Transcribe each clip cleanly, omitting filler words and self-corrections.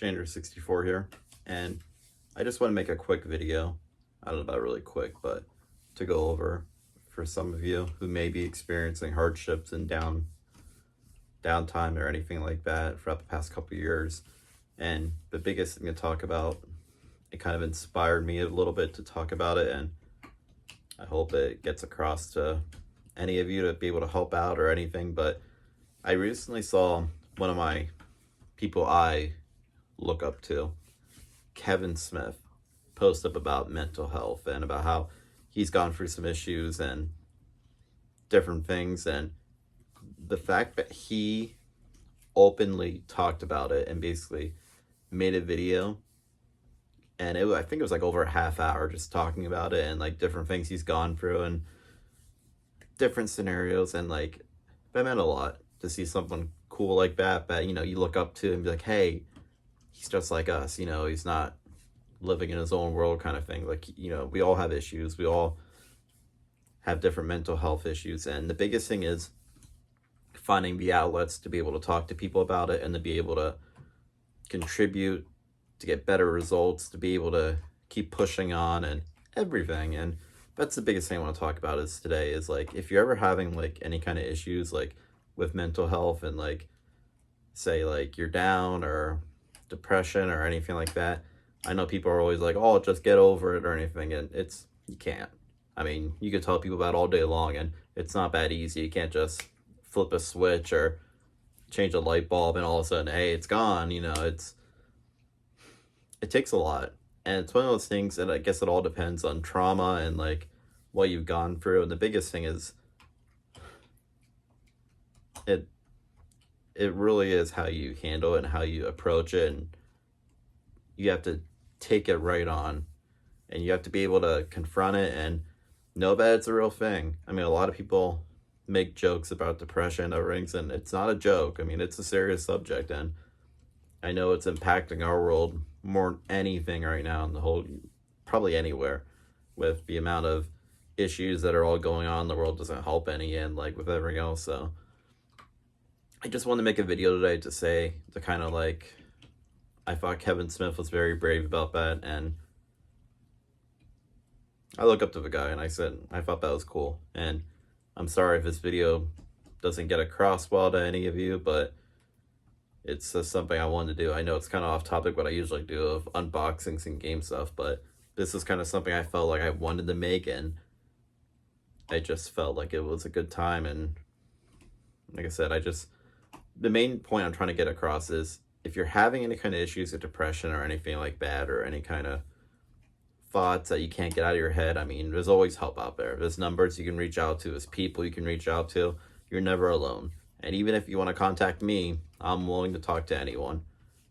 Shander64 here, and I just want to make a quick video. I don't know about really quick, but to go over for some of you who may be experiencing hardships and downtime or anything like that throughout the past couple of years. And the biggest thing to talk about, it kind of inspired me a little bit to talk about it, and I hope it gets across to any of you to be able to help out or anything. But I recently saw one of my people I look up to, Kevin Smith, post up about mental health and about how he's gone through some issues and different things, and the fact that he openly talked about it and basically made a video, and I think it was like over a half hour just talking about it and like different things he's gone through and different scenarios, and like that meant a lot to see someone cool like that you look up to and be like, hey, he's just like us, he's not living in his own world kind of thing. Like, we all have issues, we all have different mental health issues, and the biggest thing is finding the outlets to be able to talk to people about it and to be able to contribute, to get better results, to be able to keep pushing on and everything. And that's the biggest thing I want to talk about is today is like, if you're ever having like any kind of issues like with mental health and like say like you're down or depression or anything like that, I know people are always like, oh, just get over it or anything, and you can't. I mean, you can tell people about it all day long, and it's not that easy. You can't just flip a switch or change a light bulb and all of a sudden, hey, it's gone. It takes a lot, and it's one of those things that I guess it all depends on trauma and like what you've gone through. And the biggest thing is it really is how you handle it and how you approach it, and you have to take it right on, and you have to be able to confront it and know that it's a real thing. I mean, a lot of people make jokes about depression or things, and it's not a joke. I mean, it's a serious subject, and I know it's impacting our world more than anything right now in the whole, probably anywhere, with the amount of issues that are all going on. The world doesn't help any, and like with everything else. So I just wanted to make a video today to kind of like, I thought Kevin Smith was very brave about that, and I look up to the guy, and I thought that was cool. And I'm sorry if this video doesn't get across well to any of you, but it's just something I wanted to do. I know it's kind of off topic what I usually do of unboxings and game stuff, but this is kind of something I felt like I wanted to make, and I just felt like it was a good time. And like I said, the main point I'm trying to get across is, if you're having any kind of issues with depression or anything like that, or any kind of thoughts that you can't get out of your head, I mean, there's always help out there. There's numbers you can reach out to, there's people you can reach out to. You're never alone. And even if you want to contact me, I'm willing to talk to anyone.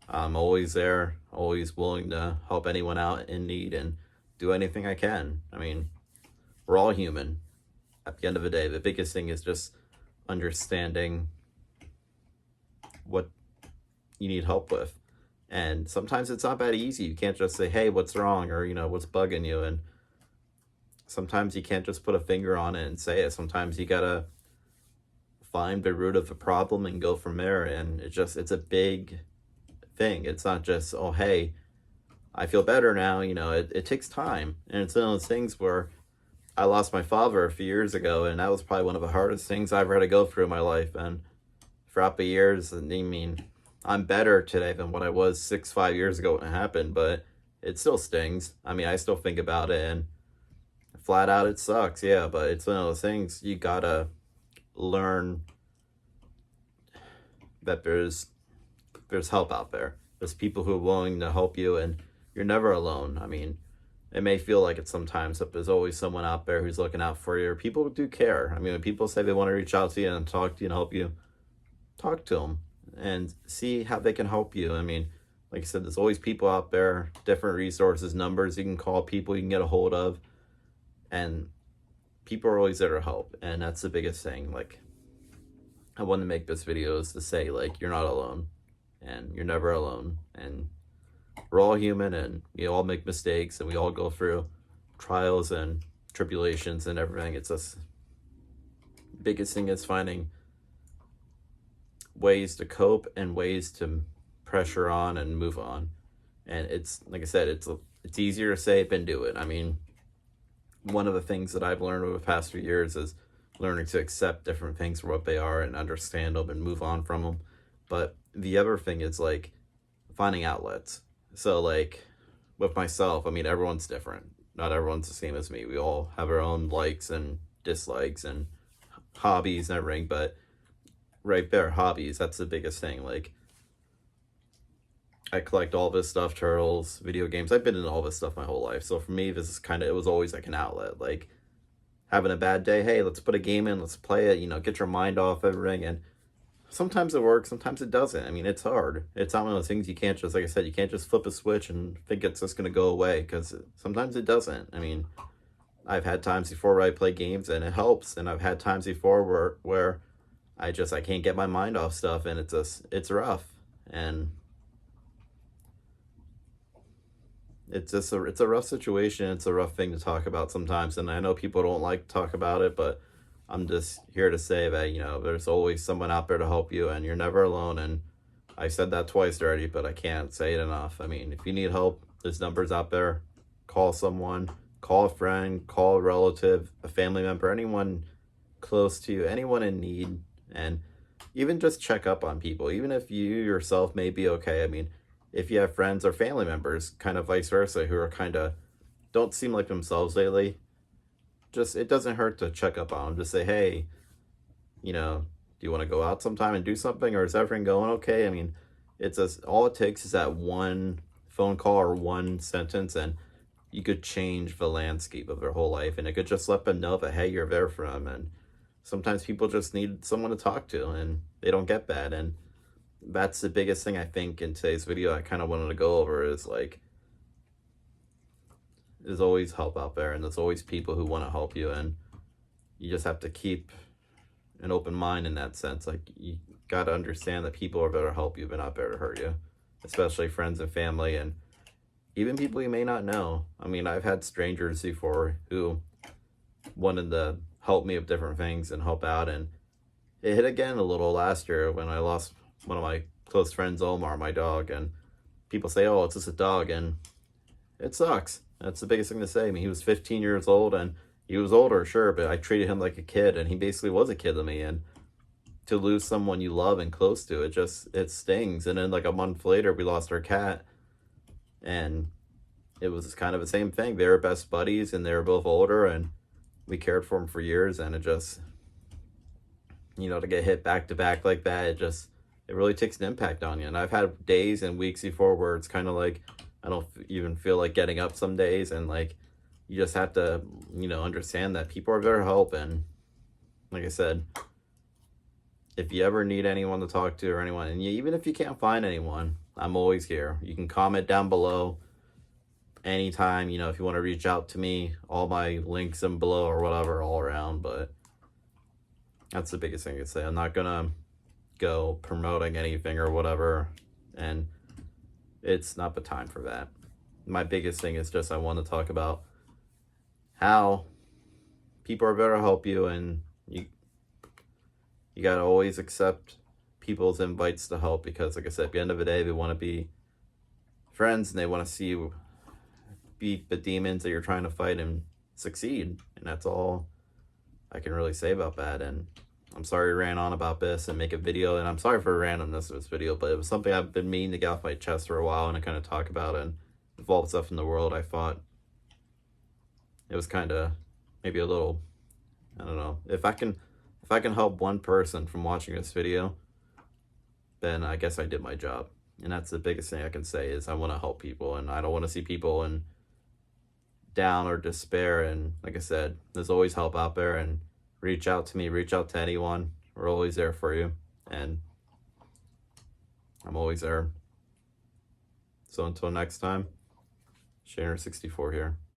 I'm always there, always willing to help anyone out in need and do anything I can. I mean, we're all human. At the end of the day, the biggest thing is just understanding what you need help with. And sometimes it's not that easy. You can't just say, hey, what's wrong, or what's bugging you. And sometimes you can't just put a finger on it and say it. Sometimes you gotta find the root of the problem and go from there. And it's a big thing. It's not just, oh, hey, I feel better now. It takes time. And it's one of those things where I lost my father a few years ago, and that was probably one of the hardest things I've ever had to go through in my life. And throughout the years, and I mean, I'm better today than what I was 5 years ago when it happened, but it still stings. I mean, I still think about it, and flat out it sucks, yeah, but it's one of those things you gotta learn that there's help out there. There's people who are willing to help you, and you're never alone. I mean, it may feel like it sometimes, but there's always someone out there who's looking out for you. People do care. I mean, when people say they want to reach out to you and talk to you and help you, talk to them and see how they can help you. I mean, like I said, there's always people out there, different resources, numbers you can call, people you can get a hold of, and people are always there to help. And that's the biggest thing. Like, I wanted to make this video is to say, like, you're not alone, and you're never alone, and we're all human, and we all make mistakes, and we all go through trials and tribulations and everything. It's just, biggest thing is finding ways to cope and ways to pressure on and move on. And it's, like I said, it's easier to say it than do it. I mean, one of the things that I've learned over the past few years is learning to accept different things for what they are and understand them and move on from them. But the other thing is like finding outlets. So like with myself, I mean, everyone's different. Not everyone's the same as me. We all have our own likes and dislikes and hobbies and everything. But right there, hobbies, that's the biggest thing. Like, I collect all this stuff, turtles, video games. I've been into all this stuff my whole life. So for me, this is kind of, it was always like an outlet. Like having a bad day, hey, let's put a game in, let's play it, you know, get your mind off everything. And sometimes it works, sometimes it doesn't. I mean, it's hard. It's not one of those things you can't just, like I said, you can't just flip a switch and think it's just going to go away, because sometimes it doesn't. I mean, I've had times before where I play games and it helps. And I've had times before where I can't get my mind off stuff and it's rough. And it's a rough situation. It's a rough thing to talk about sometimes, and I know people don't like to talk about it, but I'm just here to say that, you know, there's always someone out there to help you, and you're never alone. And I said that twice already, but I can't say it enough. I mean, if you need help, there's numbers out there. Call someone, call a friend, call a relative, a family member, anyone close to you, anyone in need, and even just check up on people, even if you yourself may be okay. I mean, if you have friends or family members, kind of vice versa, who are kind of don't seem like themselves lately, just, it doesn't hurt to check up on them. Just say, hey, you know, do you want to go out sometime and do something, or is everything going okay? I mean, all it takes is that one phone call or one sentence, and you could change the landscape of their whole life, and it could just let them know that, hey, you're there for them. And sometimes people just need someone to talk to, and they don't get that. And that's the biggest thing I think in today's video I kind of wanted to go over, is like, there's always help out there, and there's always people who want to help you, and you just have to keep an open mind in that sense. Like, you got to understand that people are there to help you, but not there to hurt you, especially friends and family, and even people you may not know. I mean, I've had strangers before who wanted to help me with different things and help out, and it hit again a little last year when I lost one of my close friends, Omar, my dog. And people say, oh, it's just a dog, and it sucks. That's the biggest thing to say. I mean, he was 15 years old, and he was older, sure, but I treated him like a kid, and he basically was a kid to me. And to lose someone you love and close to, it stings. And then like a month later, we lost our cat, and it was kind of the same thing. They were best buddies, and they were both older, and we cared for him for years. And it just, you know, to get hit back to back like that, it really takes an impact on you. And I've had days and weeks before where it's kind of like, I don't even feel like getting up some days. And like, you just have to, you know, understand that people are there to help. And like I said, if you ever need anyone to talk to, or anyone, and even if you can't find anyone, I'm always here. You can comment down below anytime, you know, if you want to reach out to me. All my links in below or whatever, all around. But that's the biggest thing I can say. I'm not gonna go promoting anything or whatever, and it's not the time for that. My biggest thing is just I want to talk about how people are there to help you, and you gotta always accept people's invites to help, because like I said, at the end of the day, they want to be friends, and they want to see you beat the demons that you're trying to fight and succeed. And that's all I can really say about that. And I'm sorry I ran on about this and make a video, and I'm sorry for the randomness of this video, but it was something I've been meaning to get off my chest for a while, and to kind of talk about and involve stuff in the world. I thought it was kind of maybe a little, I don't know, if I can help one person from watching this video, then I guess I did my job. And that's the biggest thing I can say, is I want to help people, and I don't want to see people in down or despair. And like I said, there's always help out there, and reach out to me, reach out to anyone. We're always there for you, and I'm always there. So until next time, Shaner64 here.